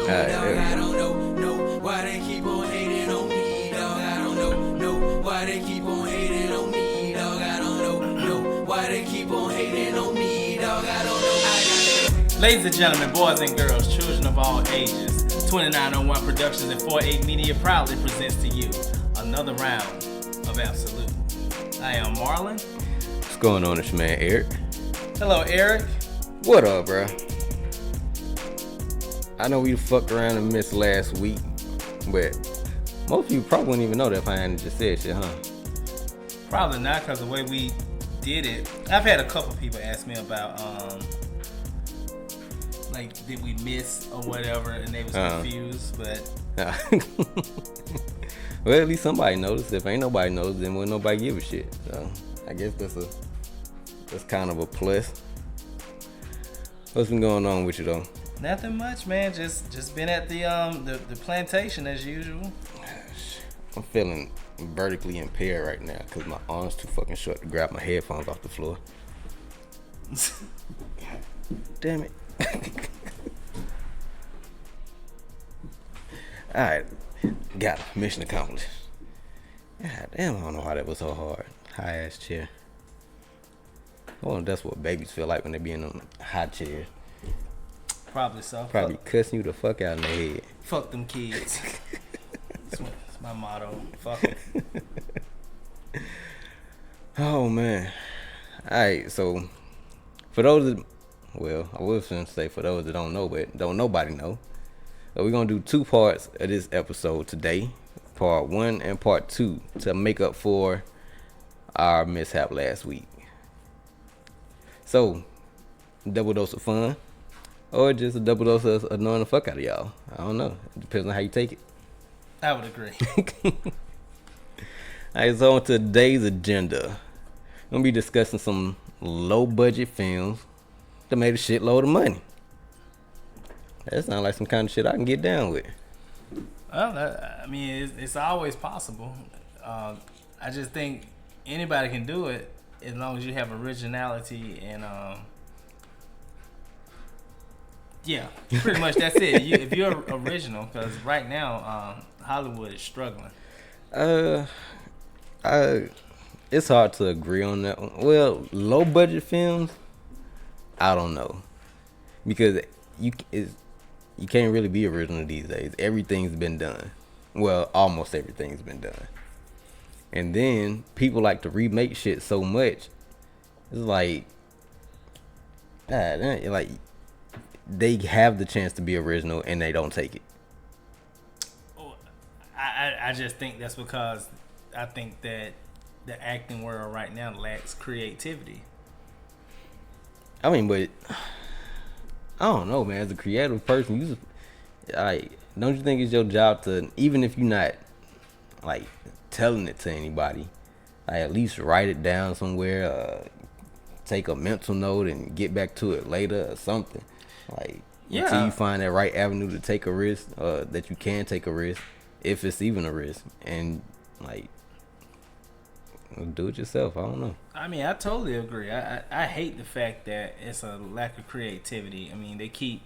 There we I go. don't know why they keep on hating on me, dog. I don't know why they keep on hating on me, dog. I don't know why they keep on hating on me, dog. I don't know. Ladies and gentlemen, boys and girls, children of all ages, 2901 Productions and 48 Media proudly presents to you another round of Ab-So-Lute. I am Marlon. What's going on? It's your man Eric. Hello, Eric. What up, bro? I know we fucked around and missed last week, but most of you probably wouldn't even know that if I hadn't just said shit, huh? Probably not, because the way we did it, I've had a couple people ask me about, like, did we miss or whatever, and they was confused, but... Well, at least somebody noticed. If ain't nobody noticed, then wouldn't nobody give a shit. So, I guess that's kind of a plus. What's been going on with you, though? Nothing much, man. Just been at the plantation as usual. I'm feeling vertically impaired right now because my arm's too fucking short to grab my headphones off the floor. God damn it. Alright, got it. Mission accomplished. God damn, I don't know why that was so hard. High ass chair. Well, that's what babies feel like when they be in them high chairs. Probably so. Probably cussing you the fuck out in the head. Fuck them kids. That's my motto. Fuck them. Oh man. Alright, so for those that, well, I was gonna say for those that don't know, but don't nobody know. So we're gonna do two parts of this episode today. Part 1 and part 2 to make up for our mishap last week. So, double dose of fun. Or just a double dose of annoying the fuck out of y'all. I don't know. It depends on how you take it. I would agree. Alright, so on to today's agenda. We're going to be discussing some low budget films that made a shitload of money. That sounds like some kind of shit I can get down with. Well, I mean, it's always possible. I just think anybody can do it as long as you have originality and yeah, pretty much that's it. If you're original, because right now Hollywood is struggling. It's hard to agree on that one. Well, low budget films, I don't know, because you can't really be original these days. Everything's been done. Well, almost everything's been done. And then people like to remake shit so much. It's like they have the chance to be original and they don't take it. I just think that's because I think that the acting world right now lacks creativity. I mean, but I don't know, man. As a creative person, don't you think it's your job to, even if you're not like telling it to anybody, at least write it down somewhere, take a mental note and get back to it later or something. Until you find that right avenue to take a risk, that you can take a risk, if it's even a risk, and do it yourself. I don't know. I mean, I totally agree. I hate the fact that it's a lack of creativity. I mean, they keep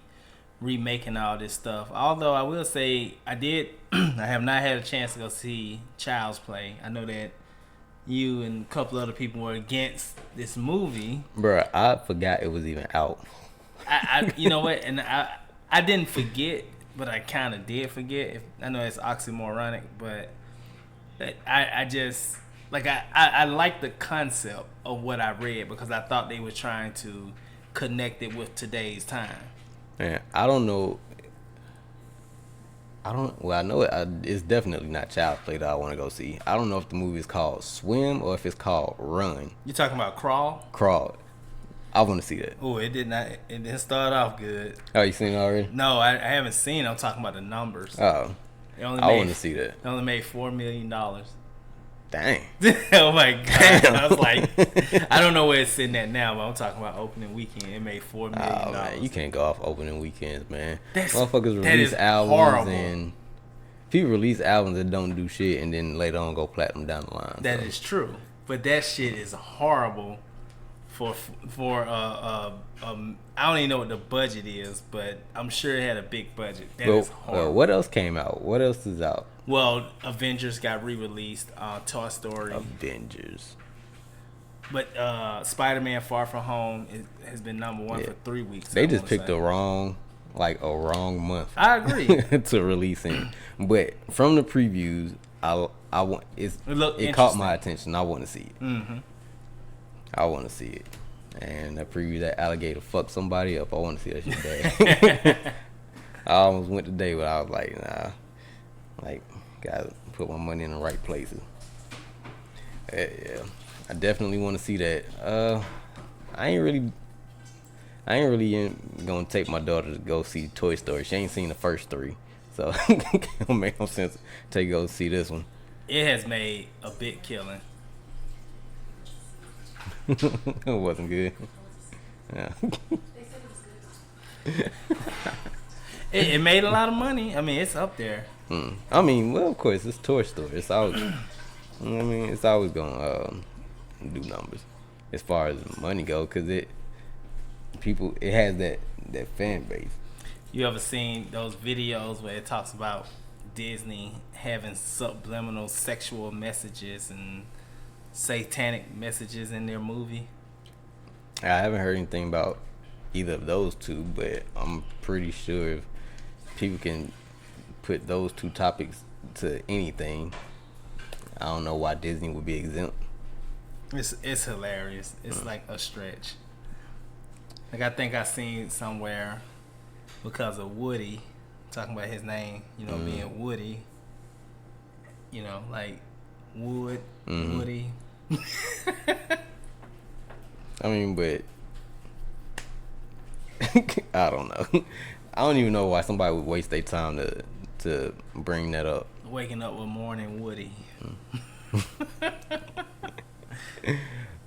remaking all this stuff. Although I will say I have not had a chance to go see Child's Play. I know that you and a couple other people were against this movie. Bruh, I forgot it was even out. You know what? And I didn't forget, but I kind of did forget. I know it's oxymoronic, but I just like I like the concept of what I read because I thought they were trying to connect it with today's time. Man, I don't know. Well, I know it's definitely not Child's Play that I want to go see. I don't know if the movie is called Swim or if it's called Run. You talking about Crawl? Crawl. I want to see that. Oh, it didn't start off good. Oh, you seen it already? No, I haven't seen it. I'm talking about the numbers. Oh. I want to see that. It only made $4 million. Dang. Oh my God. Damn. I was like, I don't know where it's sitting at now, but I'm talking about opening weekend. It made $4 million. Oh, man, you can't go off opening weekends, man. Motherfuckers release albums horrible. And people release albums that don't do shit and then later on go platinum down the line. That is true. But that shit is horrible for I don't even know what the budget is, but I'm sure it had a big budget. That is horrible. What else came out? What else is out? Well, Avengers got re-released. Toy Story. Avengers. But Spider-Man: Far From Home has been number one for 3 weeks. They just picked a wrong month. I agree. to release in. But from the previews, it caught my attention. I want to see it. Mm-hmm. I want to see it. And that preview, that alligator fucked somebody up. I want to see that shit bad. I almost went today, but I was like, nah. Like, gotta put my money in the right places. Yeah, I definitely want to see that. I ain't really gonna take my daughter to go see Toy Story. She ain't seen the first 3, so it don't make no sense to go see this one. It has made a big killing. It wasn't good. Yeah. It made a lot of money. I mean, it's up there. I mean, well, of course, it's Toy Story. It's always, it's always gonna do numbers as far as money go, because it has that fan base. You ever seen those videos where it talks about Disney having subliminal sexual messages and satanic messages in their movie? I haven't heard anything about either of those two, but I'm pretty sure if people can put those two topics to anything, I don't know why Disney would be exempt. It's hilarious. It's like a stretch. Like, I think I seen somewhere because of Woody, talking about his name, being Woody, like Wood, Woody. I mean, but I don't know. I don't even know why somebody would waste their time to bring that up. Waking up with morning Woody.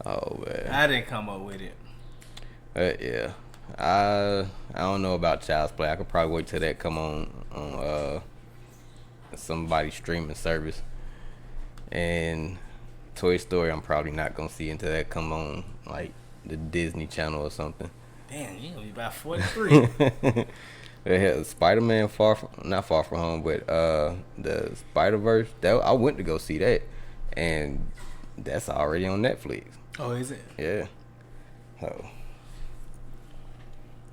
Oh man, I didn't come up with it. Yeah, I don't know about Child's Play. I could probably wait till that come on somebody's streaming service. And Toy Story, I'm probably not gonna see until that come on like the Disney Channel or something. Damn, you gonna be about 43. Spider-Man not Far From Home, but the Spider-Verse. I went to go see that, and that's already on Netflix. Oh, is it? Yeah. So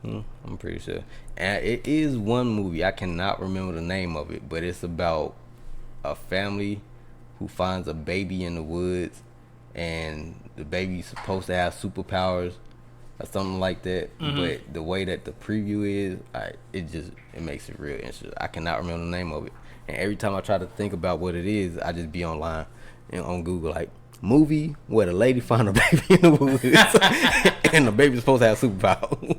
I'm pretty sure. And it is one movie. I cannot remember the name of it, but it's about a family who finds a baby in the woods, and the baby's supposed to have superpowers or something like that. Mm-hmm. But the way that the preview is, it makes it real interesting. I cannot remember the name of it, and every time I try to think about what it is, I just be online and on Google like movie where the lady found a baby in the woods and the baby's supposed to have superpowers.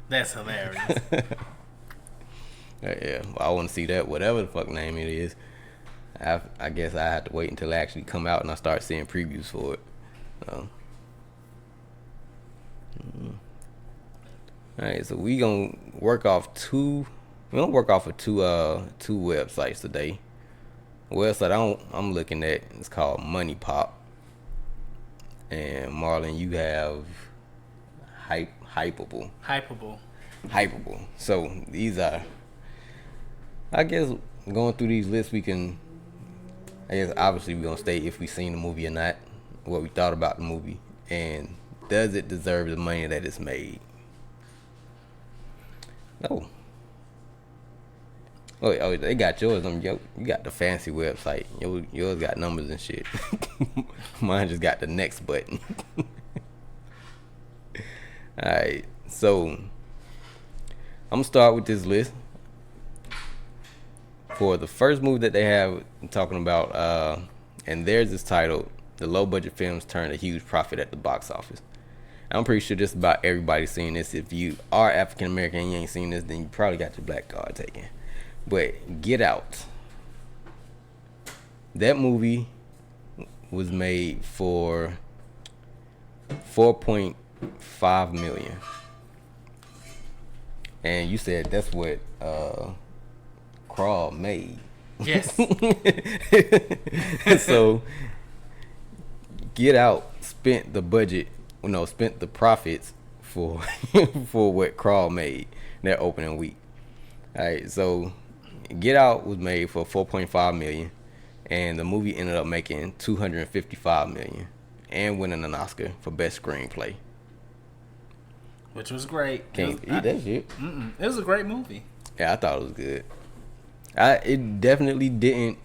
That's hilarious. Yeah, well, I want to see that, whatever the fuck name it is. I guess I have to wait until it actually come out and I start seeing previews for it. So. Alright, so we gonna work off two websites today. The website I'm looking at is called Money Pop. And Marlon, you have Hypeable. So these are, I guess, going through these lists, obviously we're gonna state if we seen the movie or not, what we thought about the movie, and does it deserve the money that it's made. Oh, they got yours on you got the fancy website. Yours got numbers and shit. Mine just got the next button. Alright, so I'm gonna start with this list. For the first movie that they have talking about, and theirs is titled "The Low Budget Films Turned a Huge Profit at the Box Office." I'm pretty sure just about everybody's seen this. If you are African American and you ain't seen this, then you probably got your black card taken. But Get Out. That movie was made for $4.5 million. And you said that's what Crawl made. Yes. So Get Out spent the budget spent the profits for for what Crawl made that opening week. All right, so Get Out was made for 4.5 million, and the movie ended up making 255 million, and winning an Oscar for best screenplay. Which was great. Can't eat that shit. It was a great movie. Yeah, I thought it was good. It definitely didn't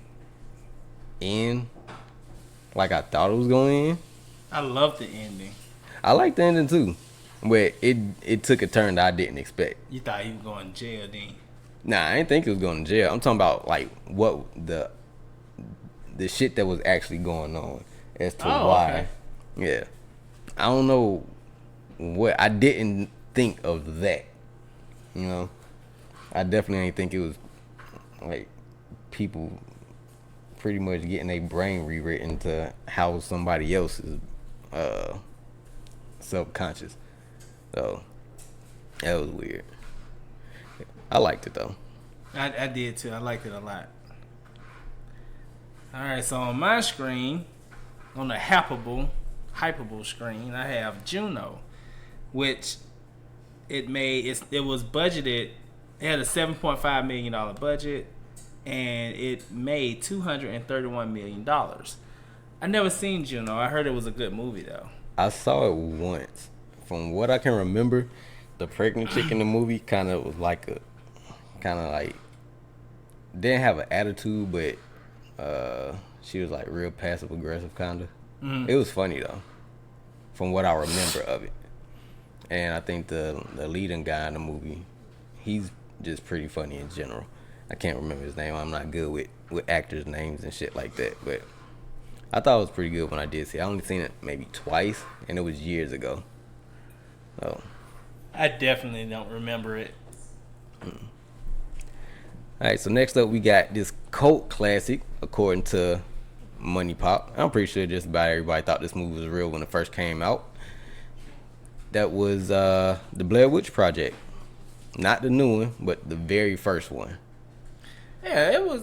end like I thought it was going to end. I loved the ending. I liked the ending too, but it took a turn that I didn't expect. You thought he was going to jail, then? Nah, I didn't think he was going to jail. I'm talking about like what the shit that was actually going on as to why. Okay. Yeah, I don't know what I didn't think of that. You know, I definitely didn't think it was like people pretty much getting their brain rewritten to how somebody else is subconscious. So that was weird. I liked it though. I did too. I liked it a lot. Alright, so on my screen, on the hypeable screen, I have Juno, which it was budgeted. It had a $7.5 million budget, and it made $231 million. I never seen Juno. I heard it was a good movie though. I saw it once. From what I can remember, the pregnant chick in the movie kind of was like didn't have an attitude, but she was like real passive aggressive kind of. It was funny though, from what I remember of it. And I think the leading guy in the movie, he's just pretty funny in general. I can't remember his name. I'm not good with actors' names and shit like that, but I thought it was pretty good when I did see it. I only seen it maybe twice, and it was years ago. So I definitely don't remember it. Alright, so next up we got this cult classic, according to Money Pop. I'm pretty sure just about everybody thought this movie was real when it first came out. That was the Blair Witch Project. Not the new one, but the very first one. Yeah, it was.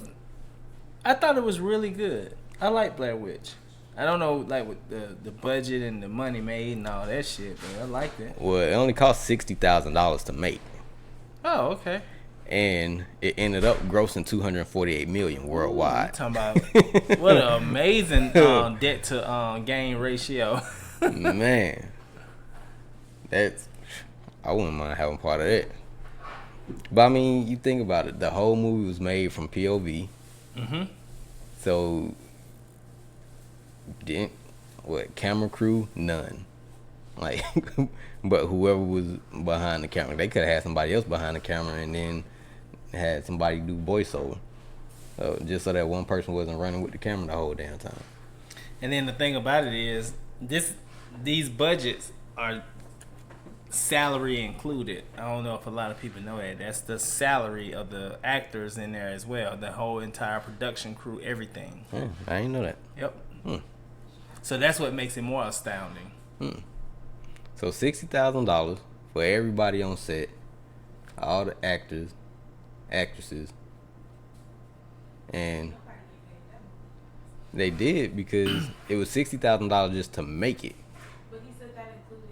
I thought it was really good. I like Blair Witch. I don't know, like with the budget and the money made and all that shit, but I liked it. Well, it only cost $60,000 to make. Oh, okay. And it ended up grossing $248 million worldwide. Ooh, talking about what an amazing debt to gain ratio. Man, I wouldn't mind having part of that. But I mean, you think about it, the whole movie was made from POV. So camera crew, none. Like, but whoever was behind the camera, they could have had somebody else behind the camera and then had somebody do voiceover, just so that one person wasn't running with the camera the whole damn time. And then the thing about it is, these budgets are salary included. I don't know if a lot of people know that. That's the salary of the actors in there as well. The whole entire production crew, everything. I didn't know that. Yep. So that's what makes it more astounding. So $60,000 for everybody on set, all the actors, actresses, and they did because it was $60,000 just to make it. But he said that included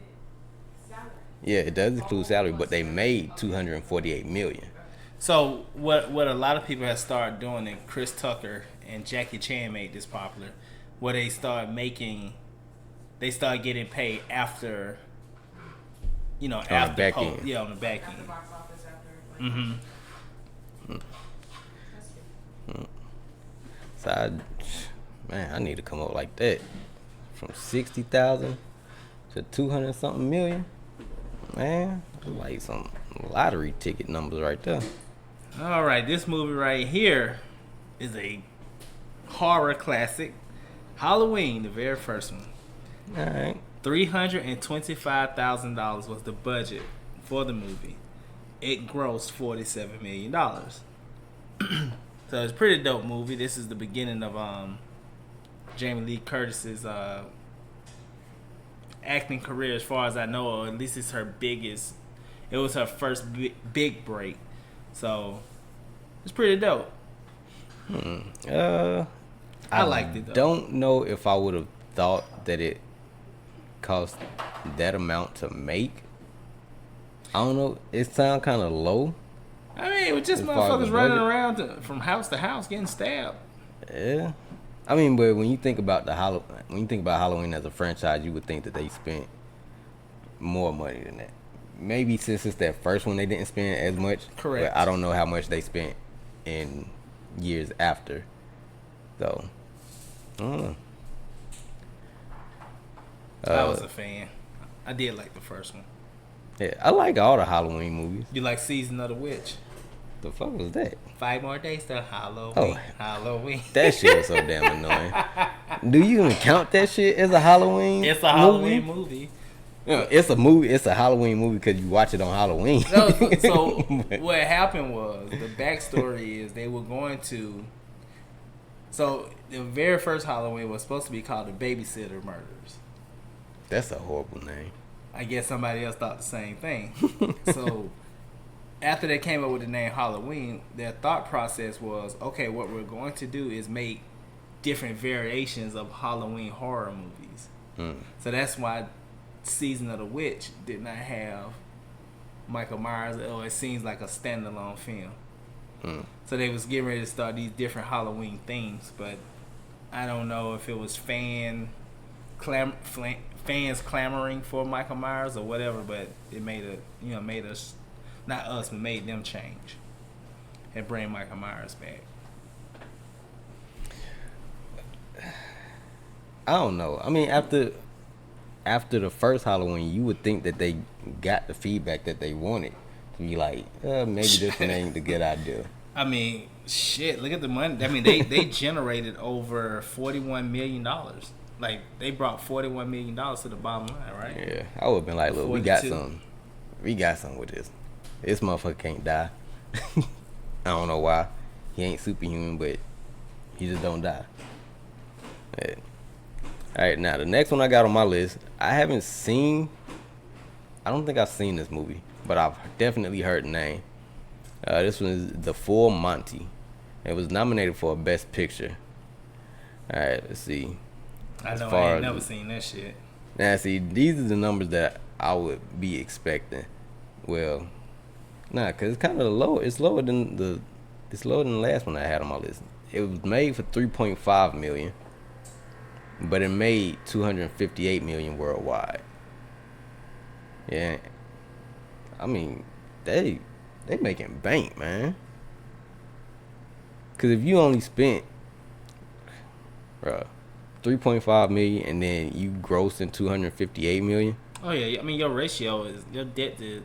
salary. Yeah, it does include salary, but they made $248 million. So what a lot of people have started doing, and Chris Tucker and Jackie Chan made this popular, where they start getting paid after, after the back post, end. yeah, on the back After end. box office, after. That's good. So I need to come up like that, from 60,000 to 200 something million. Man, like some lottery ticket numbers right there. All right, this movie right here is a horror classic. Halloween, the very first one. All right. $325,000 was the budget for the movie. It grossed $47 million. So it's a pretty dope movie. This is the beginning of Jamie Lee Curtis's acting career, as far as I know, or at least it's her biggest. It was her first big break. So it's pretty dope. I liked it though. Don't know if I would have thought that it cost that amount to make. I don't know. It sounds kind of low. I mean, it was just As far as motherfuckers the running budget. around from house to house getting stabbed. Yeah. I mean, but when you think about Halloween as a franchise, you would think that they spent more money than that. Maybe since it's that first one, they didn't spend as much. Correct. But I don't know how much they spent in years after. So, I don't know. I was a fan. I did like the first one. Yeah, I like all the Halloween movies. You like Season of the Witch? The fuck was that? 5 more days till Halloween. Oh. Halloween. That shit was so damn annoying. Do you even count that shit as a Halloween? It's a Halloween movie. Yeah, it's a movie. It's a Halloween movie because you watch it on Halloween. No, so what happened was, the backstory is they were going to. So the very first Halloween was supposed to be called the Babysitter Murders. That's a horrible name. I guess somebody else thought the same thing. So after they came up with the name Halloween, their thought process was, okay, what we're going to do is make different variations of Halloween horror movies. So that's why Season of the Witch did not have Michael Myers, or it seems like a standalone film. So they was getting ready to start these different Halloween themes, but I don't know if it was fans clamoring for Michael Myers or whatever, but it made us, not us, but made them change and bring Michael Myers back. I don't know. I mean, after the first Halloween, you would think that they got the feedback that they wanted to be like, maybe this one ain't the good idea. I mean, shit, look at the money. I mean, they generated over $41 million. Like, they brought $41 million to the bottom line, right? Yeah, I would have been like, look, we got 42. something. We got something with this. This motherfucker can't die. I don't know why. He ain't superhuman, but he just don't die. Yeah. All right, now the next one I got on my list, I don't think I've seen this movie, but I've definitely heard the name. This one is The Full Monty. It was nominated for a Best Picture. All right, let's see. I know, far I ain't as- never seen that shit. Now, see, these are the numbers that I would be expecting. Well, nah, cause it's kind of low. It's lower than the last one I had on my list. It was made for $3.5 million, but it made $258 million worldwide. Yeah, I mean, they making bank, man. Cause if you only spent, bruh, $3.5 million and then you grossing $258 million. Oh yeah, I mean, your debt to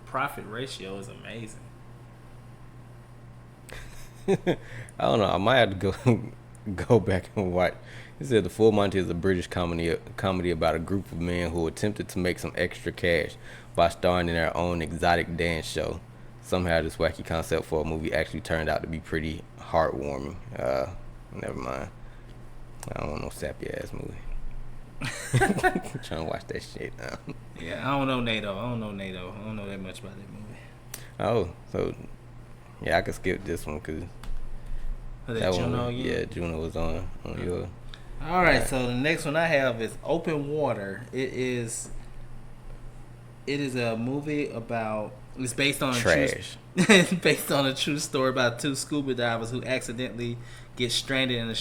profit ratio is amazing. I don't know. I might have to go back and watch. It said The Full Monty is a British comedy about a group of men who attempted to make some extra cash by starring in their own exotic dance show. Somehow this wacky concept for a movie actually turned out to be pretty heartwarming. Never mind. I don't want no sappy ass movie. Trying to watch that shit now. Yeah, I don't know NATO. I don't know that much about that movie. Oh, so yeah, I could skip this one because that Juno one, again? yeah, Juno was on your. All right, so the next one I have is Open Water. It is a movie about. It's based on Trash. It's based on a true story about two scuba divers who accidentally get stranded in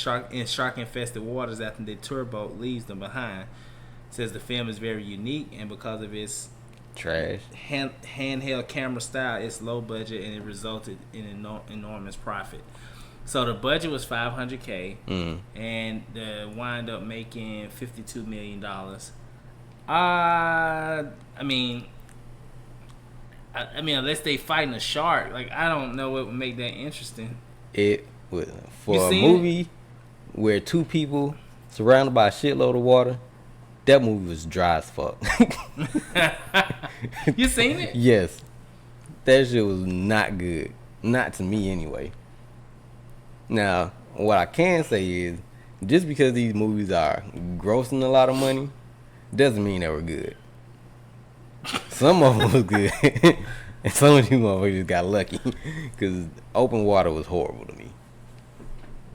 shark infested waters after their tour boat leaves them behind. It says the film is very unique, and because of its Trash. handheld camera style, it's low budget, and it resulted in enormous profit. So the budget was $500K, and they wind up making $52 million. I mean, unless they fighting a shark, like, I don't know what would make that interesting. It was You for a seen movie where two people surrounded by a shitload of water. That movie was dry as fuck. You seen it? Yes, that shit was not good. Not to me anyway. Now, what I can say is, just because these movies are grossing a lot of money, doesn't mean they were good. Some of them was good, and some of these motherfuckers just got lucky. Because Open Water was horrible to me.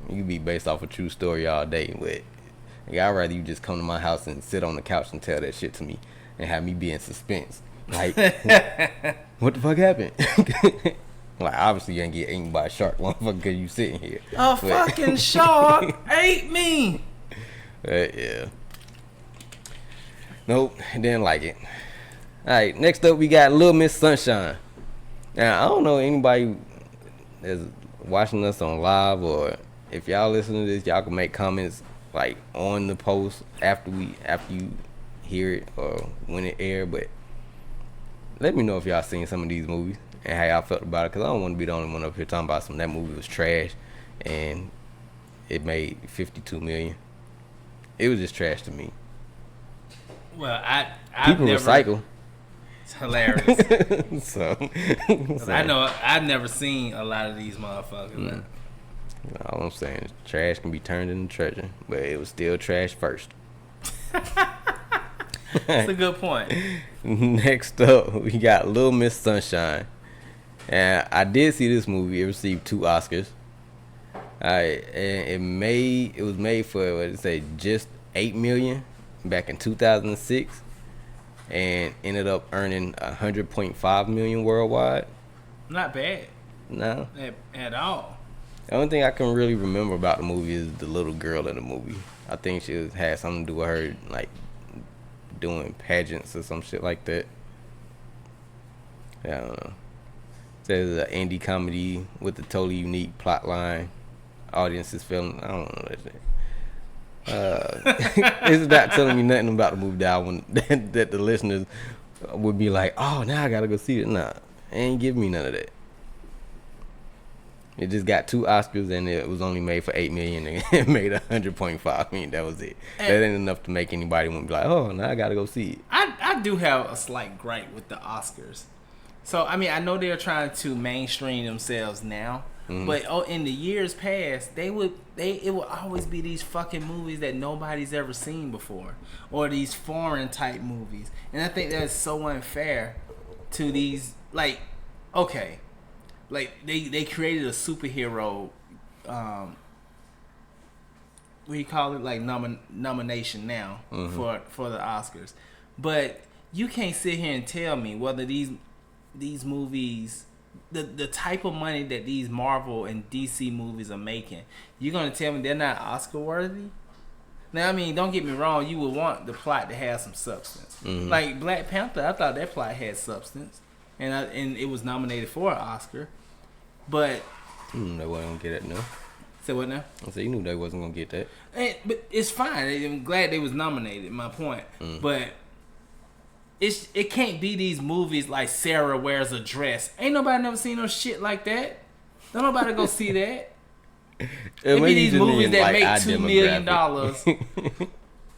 You could be based off a true story all day, but Yeah, I'd rather you just come to my house and sit on the couch and tell that shit to me and have me be in suspense. Like, what the fuck happened? Like, obviously you ain't get eaten by a shark, motherfucker, because you sitting here. A fucking shark ate me. Yeah. Nope, didn't like it. Alright, next up we got Little Miss Sunshine. Now, I don't know anybody that's watching us on live, or if y'all listen to this, y'all can make comments like on the post after you hear it or when it aired. But let me know if y'all seen some of these movies and how y'all felt about it, because I don't want to be the only one up here talking about that movie was trash and it made $52 million. It was just trash to me. Well, I've People never, recycle. It's hilarious. so I know I've never seen a lot of these motherfuckers. All I'm saying is trash can be turned into treasure, but it was still trash first. That's a good point. Next up, we got Little Miss Sunshine. And I did see this movie. It received 2 Oscars. And it was made for, what did it say, just $8 million back in 2006, and ended up earning $100.5 million worldwide. Not bad. No. At all. The only thing I can really remember about the movie is the little girl in the movie. I think she had something to do with her, like, doing pageants or some shit like that. Yeah, I don't know. It says an indie comedy with a totally unique plot line. Audiences feeling, I don't know that shit. It's not telling me nothing about the movie that the listeners would be like, oh, now I gotta go see it. Nah, it ain't giving me none of that. It just got 2 Oscars and it was only made for $8 million and it made $100.5 million. That was it. And that ain't enough to make anybody want to be like, oh, now I gotta go see it. I do have a slight gripe with the Oscars. So I mean, I know they're trying to mainstream themselves now. Mm-hmm. But in the years past, it would always be these fucking movies that nobody's ever seen before, or these foreign type movies, and I think that's so unfair to these. Like, okay, like they created a superhero, what do you call it, like nomination now for the Oscars, but you can't sit here and tell me whether these movies. The type of money that these Marvel and DC movies are making, you're gonna tell me they're not Oscar worthy? Now, I mean, don't get me wrong, you would want the plot to have some substance. Mm-hmm. Like Black Panther, I thought that plot had substance, and it was nominated for an Oscar. But you knew they wasn't gonna get it, no. Say what now? I said you knew they wasn't gonna get that. But it's fine. I'm glad they was nominated. My point, but. It can't be these movies like Sarah Wears a Dress. Ain't nobody never seen no shit like that. Don't nobody go see that. It be these movies that make $2 million,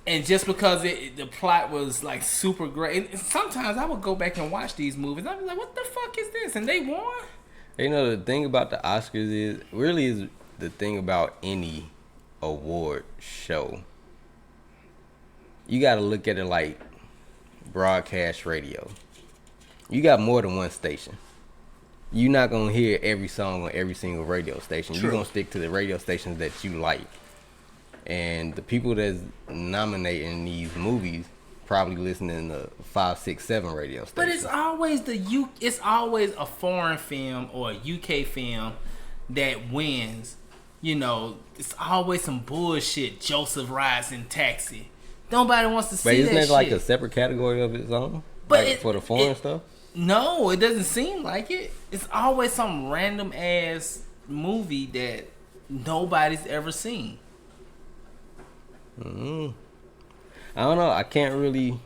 and just because the plot was like super great. And sometimes I would go back and watch these movies. I'd be like, "What the fuck is this?" And they won. You know, the thing about the Oscars is the thing about any award show. You got to look at it like broadcast radio. You got more than one station. You're not gonna hear every song on every single radio station. You're gonna stick to the radio stations that you like. And the people that's nominating these movies probably listening to 5, 6, 7 radio stations. But it's always it's always a foreign film or a UK film that wins. You know, it's always some bullshit. Joseph rides in taxi. Nobody wants to see that shit. But isn't that like a separate category of its own? But like for the foreign stuff? No, it doesn't seem like it. It's always some random ass movie that nobody's ever seen. I don't know. I can't really.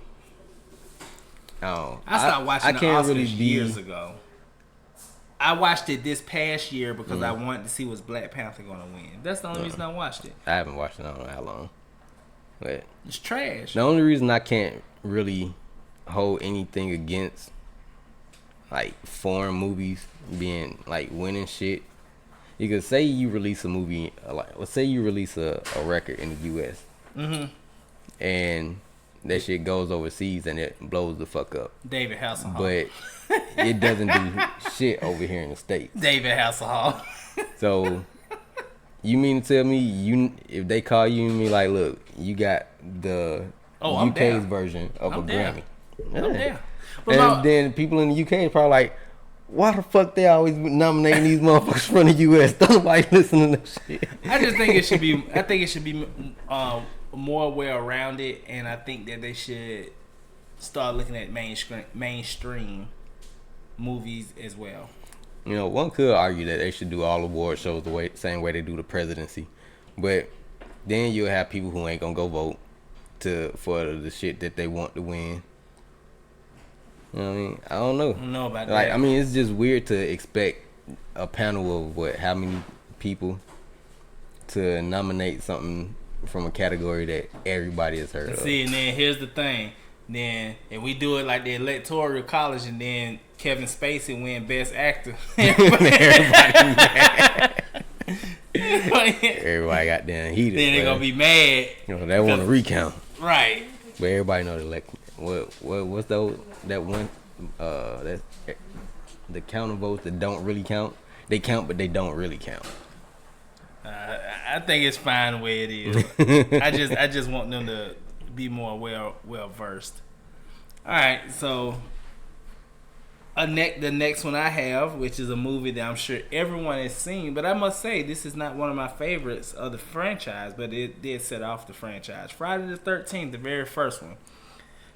I stopped watching the Oscars years ago. I watched it this past year because I wanted to see was Black Panther going to win. That's the only reason I watched it. I haven't watched it I don't know how long. But it's trash. The only reason I can't really hold anything against like foreign movies being like winning shit, you could say you release a movie, like let's say you release a record in the U.S. And that shit goes overseas and it blows the fuck up. David Hasselhoff. But it doesn't do shit over here in the States. David Hasselhoff. So You mean to tell me if they call you and me like, look, you got the I'm UK's down. version of I'm a down. Grammy. I'm Yeah. down. But And then people in the UK is probably like, why the fuck they always nominating these motherfuckers from the US? Nobody listening to that shit. I just think it should be. I think it should be more well-rounded, and I think that they should start looking at mainstream movies as well. You know, one could argue that they should do all award shows the same way they do the presidency, but then you'll have people who ain't gonna go vote for the shit that they want to win. You know what I mean? I don't know. I don't know about Like, that. I mean, it's just weird to expect a panel of how many people to nominate something from a category that everybody has heard of. See, and then here's the thing. Then if we do it like the Electoral College, and then Kevin Spacey win Best Actor, Everybody got damn heated. then they're gonna be mad, You know, they want to recount, right? but everybody know what's that one that's the counter votes that don't really count. They count, but they don't really count. I think it's fine the way it is. I just want them to be more well versed. All right, so the next one I have, which is a movie that I'm sure everyone has seen, but I must say this is not one of my favorites of the franchise, but it did set off the franchise. Friday the 13th, the very first one,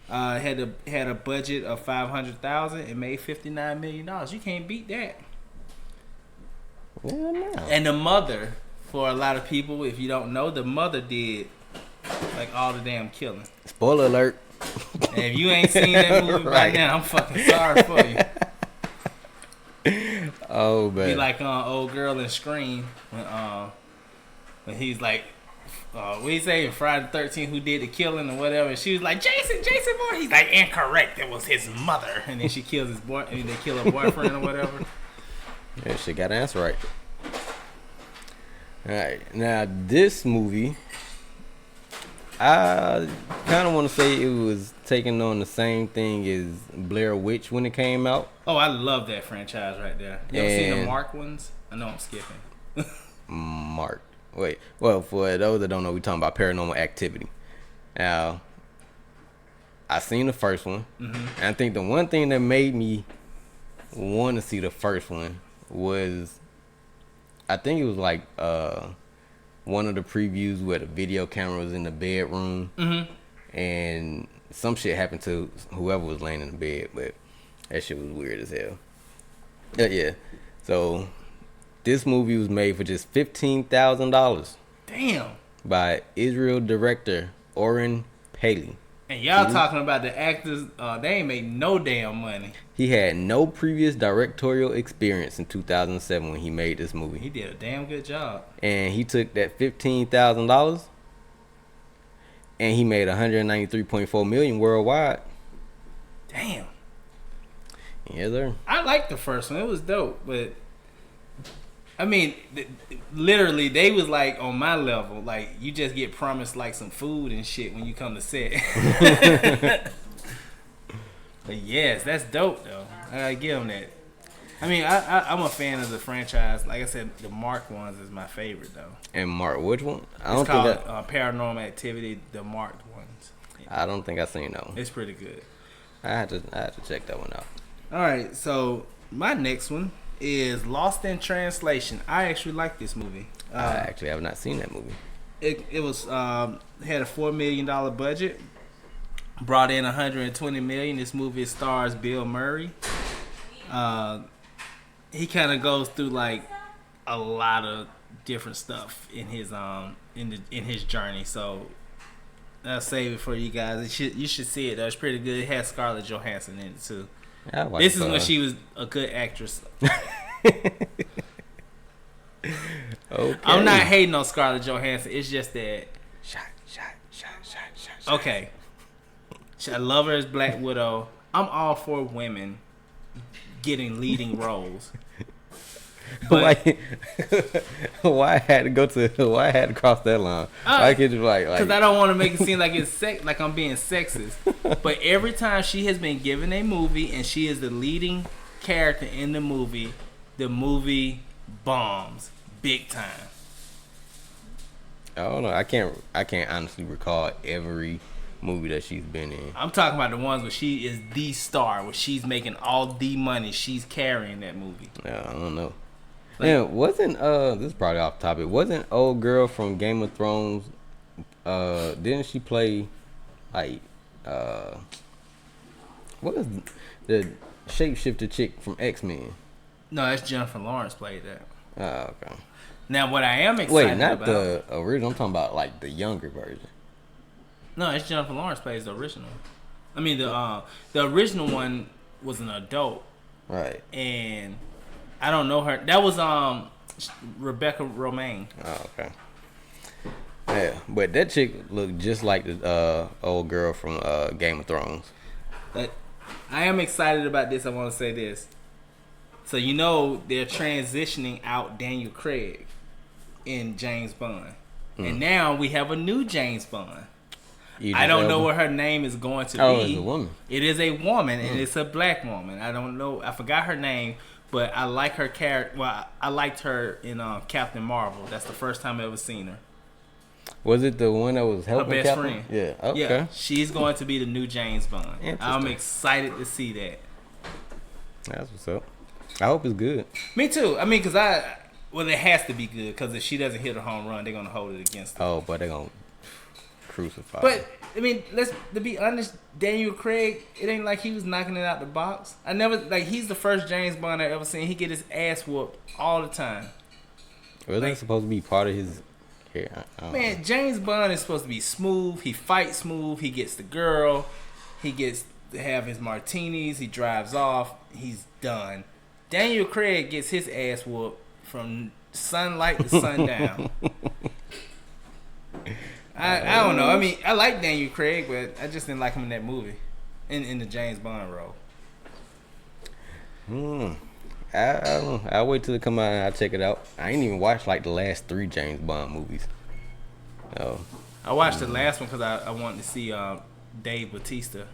had a budget of $500,000 and made $59 million. You can't beat that. Yeah, no. And the mother, for a lot of people, if you don't know, the mother did like all the damn killing. Spoiler alert. And if you ain't seen that movie by Right. now, I'm fucking sorry for you. Oh man. Be like old girl in Scream when he's like, what he say, Friday the 13th, who did the killing or whatever. And she was like, Jason Moore. He's like, incorrect. It was his mother. And then she kills his boy. And they kill her boyfriend or whatever. Yeah, she got the answer right. Alright, now this movie, I kind of want to say it was taking on the same thing as Blair Witch when it came out. Oh, I love that franchise right there. You ever seen the And- Mark ones? I know I'm skipping. Mark. Wait, well, for those that don't know, we talking about Paranormal Activity. Now, I seen the first one, and I think the one thing that made me want to see the first one was, I think it was like one of the previews where the video camera was in the bedroom, and some shit happened to whoever was laying in the bed, but that shit was weird as hell. Yeah. So this movie was made for just $15,000 Damn. by Israel director Oren Paley. And y'all talking about the actors, they ain't make no damn money. He had no previous directorial experience in 2007 when he made this He movie. did a damn good job. And he took that $15,000 and he made $193.4 million worldwide. Damn. Yes, sir. I liked the first one. It was dope, but I mean, literally, they was like on my level. Like, you just get promised like some food and shit when you come to set. But yes, that's dope though. I gotta give them that. I mean, I'm a fan of the franchise. Like I said, the Mark ones is my favorite though. And Mark, which one? It's called Paranormal Activity, the marked ones. I don't think I seen that one. It's pretty good. I had to check that one out. All right, so my next one is Lost in Translation. I actually like this movie. I actually have not seen that movie. It was had a $4 million budget, brought in $120 million. This movie stars Bill Murray. He kind of goes through like a lot of different stuff in his in his journey. So I'll save it for you guys. You should see it though. It's pretty good. It has Scarlett Johansson in it too. This is when she was a good actress. Okay. I'm not hating on Scarlett Johansson. It's just that. Shot. Okay. I love her as Black Widow. I'm all for women getting leading roles. But why I had to cross that line? I could just because I don't want to make it seem like it's like I'm being sexist. But every time she has been given a movie and she is the leading character in the movie bombs big time. I don't know. I can't honestly recall every movie that she's been in. I'm talking about the ones where she is the star, where she's making all the money. She's carrying that movie. Yeah, I don't know. Like- Yeah, wasn't this is probably off topic. Wasn't old girl from Game of Thrones? Didn't she play like what is the shapeshifter chick from X-Men? No, that's Jennifer Lawrence played that. Oh, okay. Now, what I am excited Wait, not about... the original. I'm talking about like the younger version. No, it's Jennifer Lawrence plays the original. I mean, the original one was an adult, Right. and I don't know her. That was Rebecca Romaine. Oh, okay. Yeah, but that chick looked just like the old girl from Game of Thrones. But I am excited about this. I want to say this. So you know they're transitioning out Daniel Craig in James Bond, and now we have a new James Bond. I don't know what her name is going to be. Oh, it's a woman. It is a woman, and it's a black woman. I don't know. I forgot her name, but I like her character. Well, I liked her in Captain Marvel. That's the first time I ever seen her. Was it the one that was helping Her best Captain? friend. Yeah. Okay. Yeah, she's going to be the new James Bond. I'm Interesting. excited to see that. That's what's up. I hope it's good. Me too. I mean, because well, it has to be good, because if she doesn't hit a home run, they're going to hold it against her. Oh, but they're gonna crucify. But I mean, to be honest, Daniel Craig, it ain't like he was knocking it out the box. I never he's the first James Bond I ever seen. He get his ass whooped all the time. Was that supposed to be part of his? I don't know. Man, James Bond is supposed to be smooth. He fights smooth. He gets the girl. He gets to have his martinis. He drives off. He's done. Daniel Craig gets his ass whooped from sunlight to sundown. I don't know. I mean, I like Daniel Craig, but I just didn't like him in that movie, in the James Bond role. I don't know. I'll wait till it come out and I'll check it out. I ain't even watched like the last 3 James Bond movies. Oh. I watched the last one because I wanted to see Dave Bautista,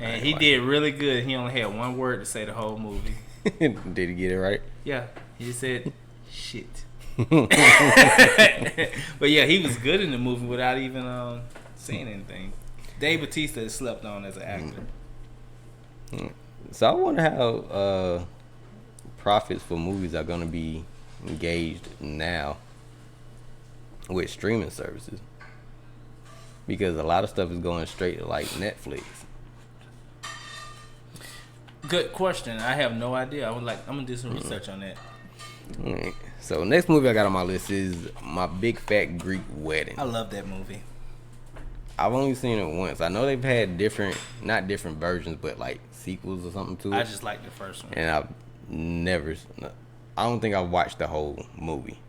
and he did really good. He only had one word to say the whole movie. Did he get it right? Yeah, he said shit. But yeah, he was good in the movie without even saying anything. Dave Bautista is slept on as an actor. So I wonder how profits for movies are going to be engaged now with streaming services, because a lot of stuff is going straight to like Netflix. Good question. I have no idea. I'm gonna do some research on that. Alright. So next movie I got on my list is My Big Fat Greek Wedding. I love that movie. I've only seen it once. I know they've had not different versions, but like sequels or something to it. I just like the first one. And I don't think I watched the whole movie.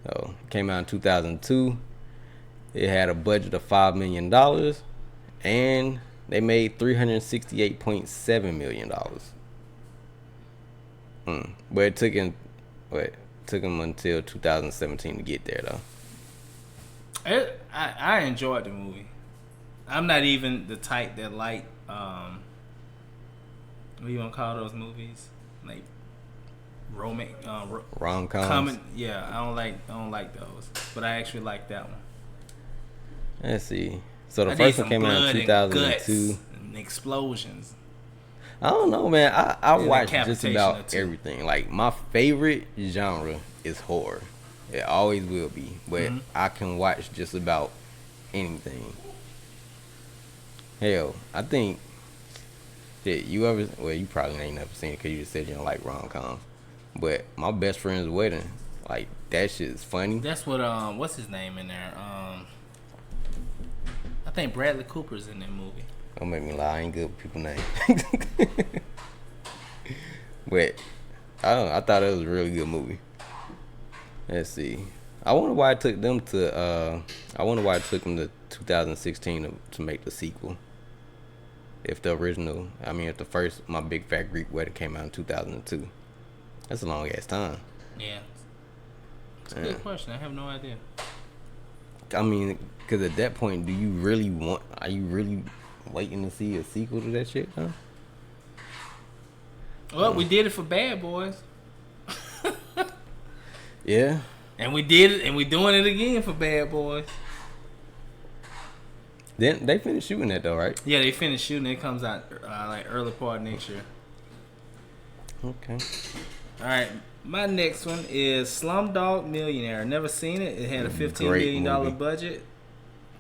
So it came out in 2002. It had a budget of $5 million, and they made $368.7 million. But it took them until 2017 to get there, though. I enjoyed the movie. I'm not even the type that like what do you want to call those movies? Like romance, Rom-coms. Yeah, I don't like those. But I actually like that one. Let's see. So the I first need one came some out blood in and 2002. guts and explosions. I don't know, man. I And watch just decapitation or about two. everything. Like, my favorite genre is horror. It always will be. But I can watch just about anything. Hell, I think that you probably ain't never seen it because you just said you don't like rom-coms. But My Best Friend's Wedding, like, that shit's funny. That's what what's his name in there? I think Bradley Cooper's in that movie. Don't make me lie, I ain't good with people's names. But I don't know, I thought it was a really good movie. Let's see. I wonder why it took them to 2016 to make the sequel. If the first My Big Fat Greek Wedding came out in 2002. That's a long ass time. Yeah. It's a good question. I have no idea. I mean, because at that point, are you really waiting to see a sequel to that shit, huh? Well, we did it for Bad Boys. Yeah. And we did it, and we doing it again for Bad Boys. Then they finished shooting that though, right? Yeah, they finished shooting. It comes out like early part of next year. Okay. All right, my next one is Slumdog Millionaire. Never seen it. It had a $15 Great million movie. budget.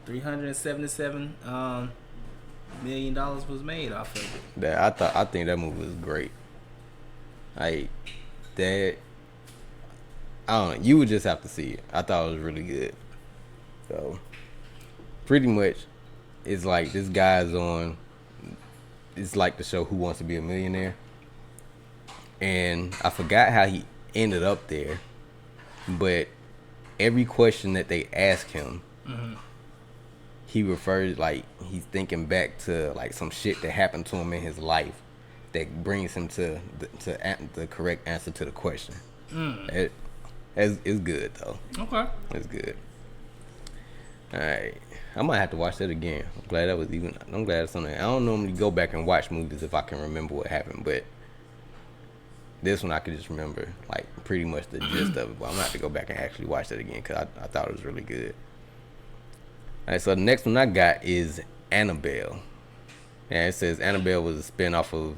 $377 million was made off of it. I think that movie was great. Like that. I don't know. You would just have to see it. I thought it was really good. So, pretty much, it's like this guy's on. It's like the show Who Wants to Be a Millionaire. And I forgot how he ended up there, but every question that they ask him, he refers, like, he's thinking back to like some shit that happened to him in his life that brings him to the correct answer to the question. It's good though. Okay. It's good. All right, I might have to watch that again. I'm glad it's something. I don't normally go back and watch movies if I can remember what happened, but this one I could just remember like pretty much the gist of it. But I'm gonna have to go back and actually watch that again because I thought it was really good. All right, so the next one I got is Annabelle. And it says Annabelle was a spinoff of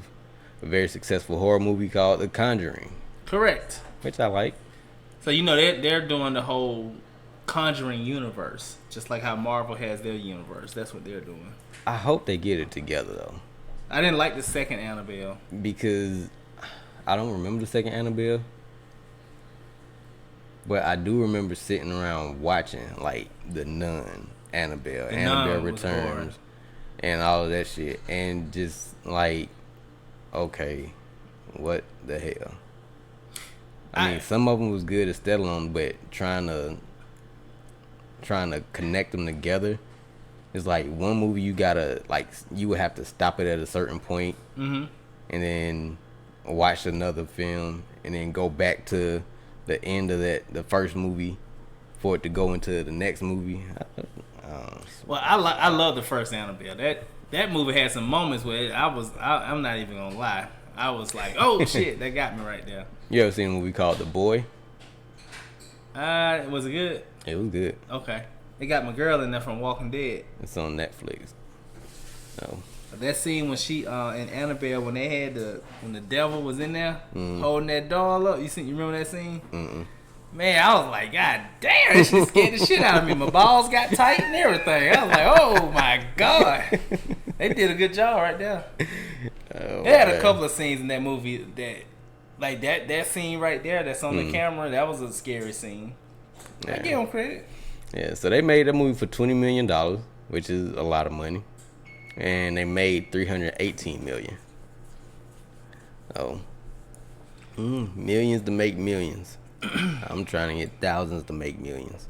a very successful horror movie called The Conjuring, Correct. which I like. So you know they're doing the whole Conjuring universe, just like how Marvel has their universe. That's what they're doing. I hope they get it together though, I didn't like the second Annabelle. because I don't remember the second Annabelle, but I do remember sitting around watching like The Nun, Annabelle, The Annabelle Nun was boring. Returns, and all of that shit, and just like, okay, what the hell? I mean, some of them was good as standalone, but trying to connect them together, it's like one movie you would have to stop it at a certain point, and then watch another film, and then go back to the end of the first movie for it to go into the next movie. Well, I love the first Annabelle. That movie had some moments where I'm not even gonna lie. I was like, oh shit, that got me right there. You ever seen a movie called The Boy? Was it good? It was good. Okay. They got my girl in there from Walking Dead. It's on Netflix. So That scene when she in Annabelle when the devil was in there holding that doll up. You remember that scene? Man, I was like, God damn, that shit scared the shit out of me. My balls got tight and everything. I was like, oh my God. They did a good job right there. They had a couple of scenes in that movie that scene right there that's on the camera, that was a scary scene. I give them credit. yeah, so they made that movie for $20 million, which is a lot of money, and they made $318 million. Oh, millions to make millions. I'm trying to get thousands to make millions.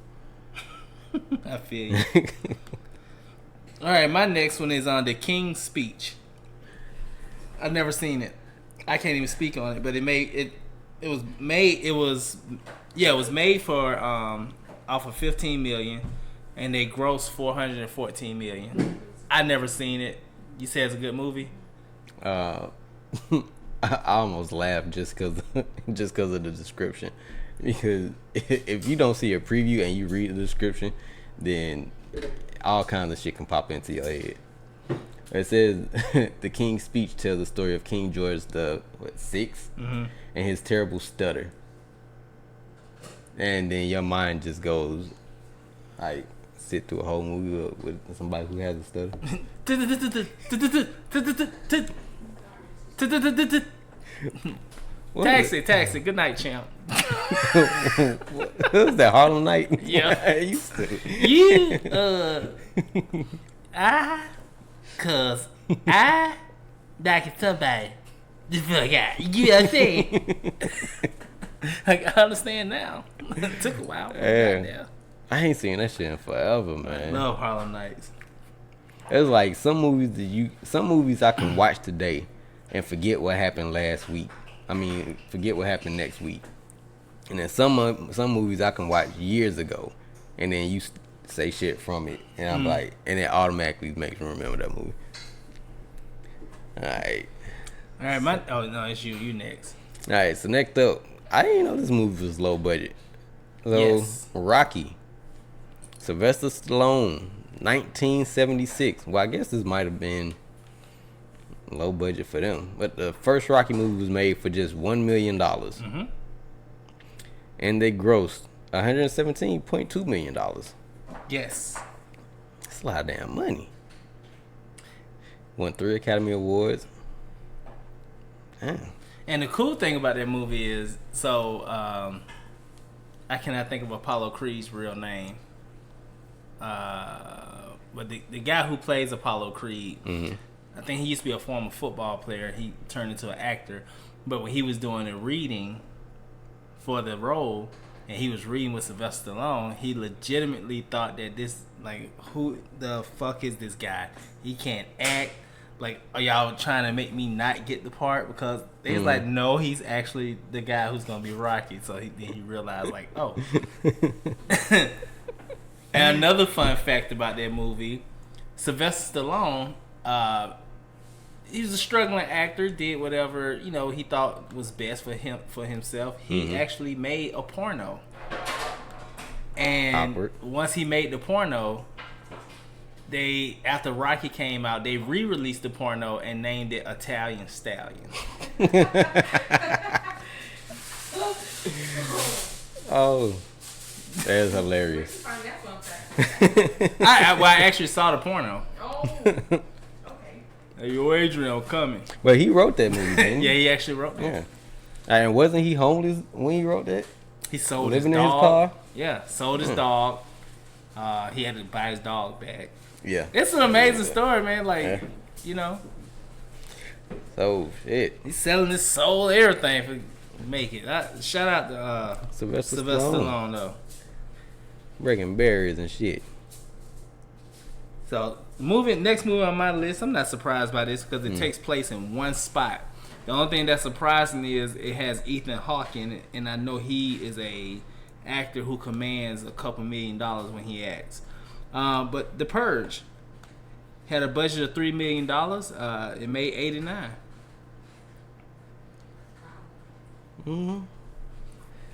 I feel you. All right, my next one is on The King's Speech. I've never seen it. I can't even speak on it, but it was made for off of 15 million, and they grossed 414 million. I never seen it. You say it's a good movie? I almost laughed just because of the description, because if you don't see a preview and you read the description, then all kinds of shit can pop into your head. It says The King's Speech tells the story of King George the sixth and his terrible stutter, and then your mind just goes like sit through a whole movie with somebody who has a stutter. Taxi. Good night, champ. Who's that, Harlem Night? Yeah. You Cause I like somebody. You know what I'm saying? I understand now. It took a while. Yeah. I ain't seen that shit in forever, man. I love Harlem Nights. It's like some movies I can watch today and forget what happened last week. I mean, forget what happened next week. And then some movies I can watch years ago, and then you say shit from it, and I'm like, and it automatically makes me remember that movie. All right, it's you. You next. so next up, I didn't know this movie was low budget. So Yes. Rocky, Sylvester Stallone, 1976. Well, I guess this might have been low budget for them, but the first Rocky movie was made for just $1 million, and they grossed $117.2 million. Yes. That's a lot of damn money. Won 3 Academy Awards. Damn. And the cool thing about that movie is, so I cannot think of Apollo Creed's real name. But the guy who plays Apollo Creed, I think he used to be a former football player. He turned into an actor. But when he was doing a reading for the role, and he was reading with Sylvester Stallone, he legitimately thought that this, like, who the fuck is this guy? He can't act. Like, are y'all trying to make me not get the part? Because they was like, no, he's actually the guy who's going to be Rocky. So then he realized, like, oh. And another fun fact about that movie, Sylvester Stallone, he was a struggling actor, did whatever, he thought was best for himself. He actually made a porno. And Awkward. once he made the porno, after Rocky came out, they re-released the porno and named it Italian Stallion. Oh, that's hilarious. Find that fun fact. I actually saw the porno. Oh, okay. Hey, yo, Adrian, I'm coming. But he wrote that movie, didn't he? Yeah, he actually wrote that. Yeah. And wasn't he homeless when he wrote that? He sold Living his in his dog. car? Yeah, sold his dog. He had to buy his dog back. Yeah. It's an amazing story, man. Like, Yeah. So, shit. he's selling his soul, everything for make it. Shout out to Sylvester Sylvester Stallone. Stallone, though. Breaking barriers and shit. So, next movie on my list, I'm not surprised by this because it takes place in one spot. The only thing that's surprising is it has Ethan Hawke in it, and I know he is a actor who commands a couple $1 million when he acts. But The Purge had a budget of $3 million. It made 89.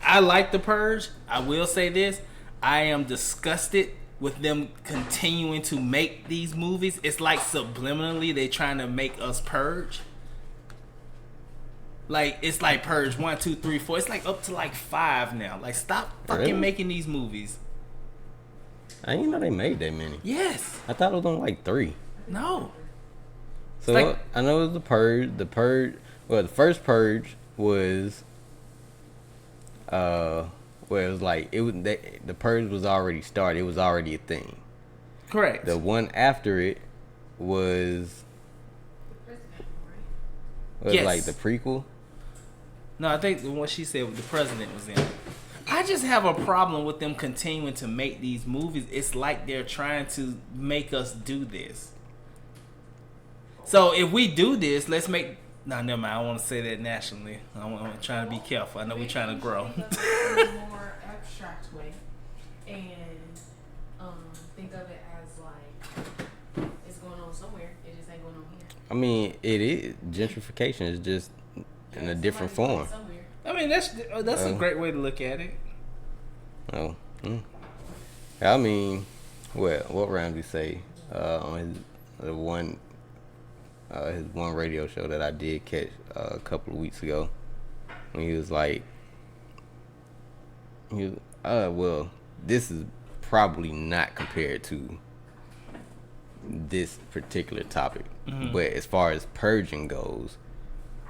I like The Purge. I will say this: I am disgusted with them continuing to make these movies. It's like subliminally they trying to make us purge. Like, it's like Purge 1, 2, 3, 4. It's like up to like 5 now. Like, stop fucking Really? making these movies. I didn't know they made that many. Yes. I thought it was only like 3. No. So like- I know it was the Purge. Well, the first Purge was, where it was like the Purge was already started. It was already a thing. Correct. The one after it was, Yes. like the prequel. No, I think the one she said the president was in. I just have a problem with them continuing to make these movies. It's like they're trying to make us do this. So if we do this, let's make. No, never mind. I want to say that nationally. I'm trying to be careful. I know we're trying to grow. In a more abstract way, and think of it as like it's going on somewhere. It just ain't going on here. I mean, it is gentrification. Is just in a different form. Somewhere. I mean, that's a great way to look at it. Oh, I mean, well, what Ramsey say on his one radio show that I did catch a couple of weeks ago, when he was like, well, this is probably not compared to this particular topic, but as far as purging goes,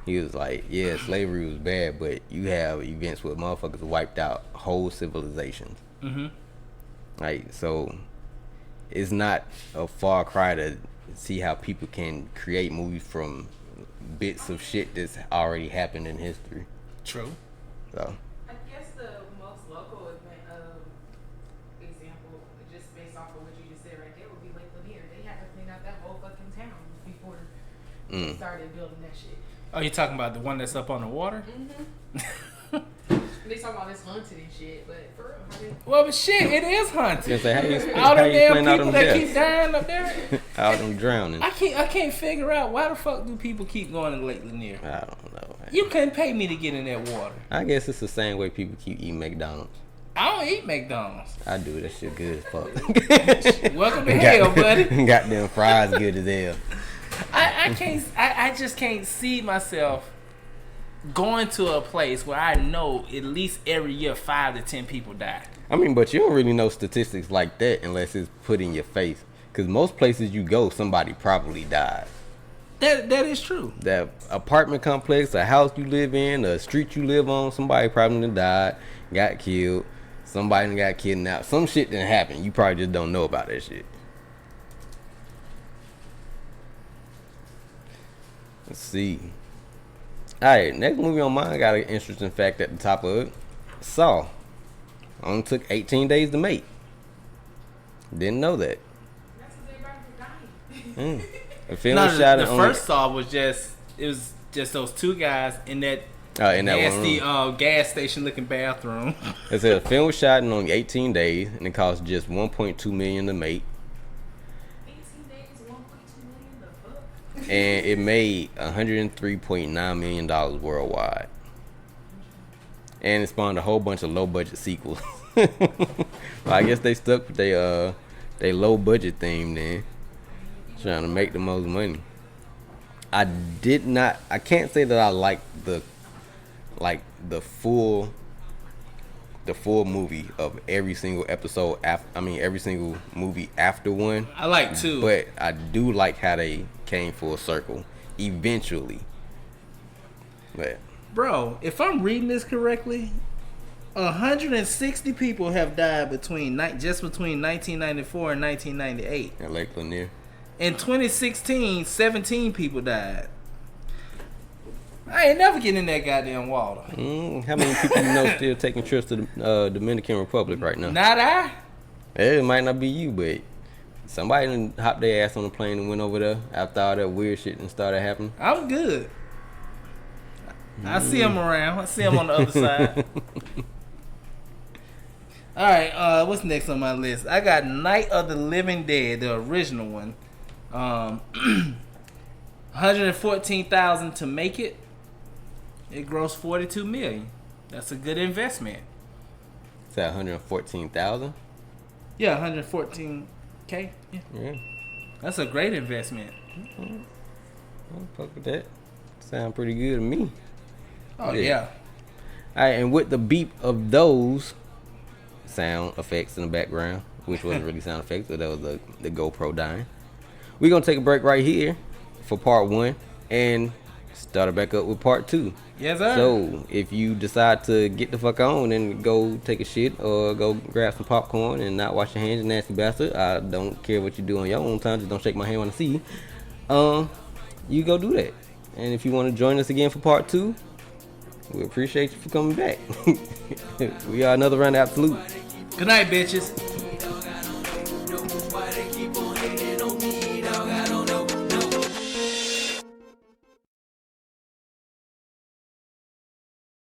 he was like, yeah, slavery was bad, but you have events where motherfuckers wiped out whole civilizations. Like, so it's not a far cry to see how people can create movies from bits of shit that's already happened in history. True. So I guess the most local example, just based off of what you just said right there, would be Lake Lanier. They had to clean out that whole fucking town before they started building that shit. Oh, you're talking about the one that's up on the water? They talk about this haunted and shit, but for real, how did Well, but shit, it is haunted. say, how you explain, All how them you damn explain all people them that keep deaths? dying up there. All them drowning. I can't figure out why the fuck do people keep going to Lake Lanier. I don't know, man. You couldn't pay me to get in that water. I guess it's the same way people keep eating McDonald's. I don't eat McDonald's. I do. That shit good as fuck. Welcome to hell, buddy. Goddamn fries good as hell. I just can't see myself going to a place where I know at least every year 5 to 10 people die. I mean, but you don't really know statistics like that unless it's put in your face. Because most places you go, somebody probably died. That is true. That apartment complex, a house you live in, a street you live on, somebody probably done died, got killed, somebody done got kidnapped. Some shit didn't happen. You probably just don't know about that shit. Let's see. Alright, next movie on mine got an interesting fact at the top of it. Saw. Only took 18 days to make. Didn't know that. That's because everybody was dying. The film was shot the on first Saw was just those two guys in that nasty gas station looking bathroom. It said the film was shot in only 18 days and it cost just $1.2 million to make. 18 days, $1.2 million, the fuck? And it made $103.9 million worldwide. And it spawned a whole bunch of low budget sequels. Well, I guess they stuck with they low budget theme then. Trying to make the most money. I can't say that I like the full movie of every single episode every single movie after one. I like two. But I do like how they came full circle eventually. But bro, if I'm reading this correctly, 160 people have died between 1994 and 1998. at Lake Lanier. In 2016, 17 people died. I ain't never getting in that goddamn water. How many people you know still taking trips to the Dominican Republic right now? Not I. It might not be you, but somebody done hopped their ass on the plane and went over there after all that weird shit and started happening. I'm good. I see him around. I see him on the other side. All right, what's next on my list? I got Night of the Living Dead, the original one. 114,000 to make it. It grossed 42 million. That's a good investment. It's at 114,000. Yeah, 114K. Yeah, That's a great investment. I'll fuck with that. Sound pretty good to me. Oh Yeah. yeah. All right, and with the beep of those sound effects in the background, which wasn't really sound effects, but that was the GoPro dying. We're gonna take a break right here for part 1 and start it back up with part 2. Yes, sir. So if you decide to get the fuck on and go take a shit or go grab some popcorn and not wash your hands, you nasty bastard, I don't care what you do on your own time, just don't shake my hand when I see you. You go do that. And if you want to join us again for part 2, we appreciate you for coming back. We are another round of Ab-So-Lute. Good night, bitches.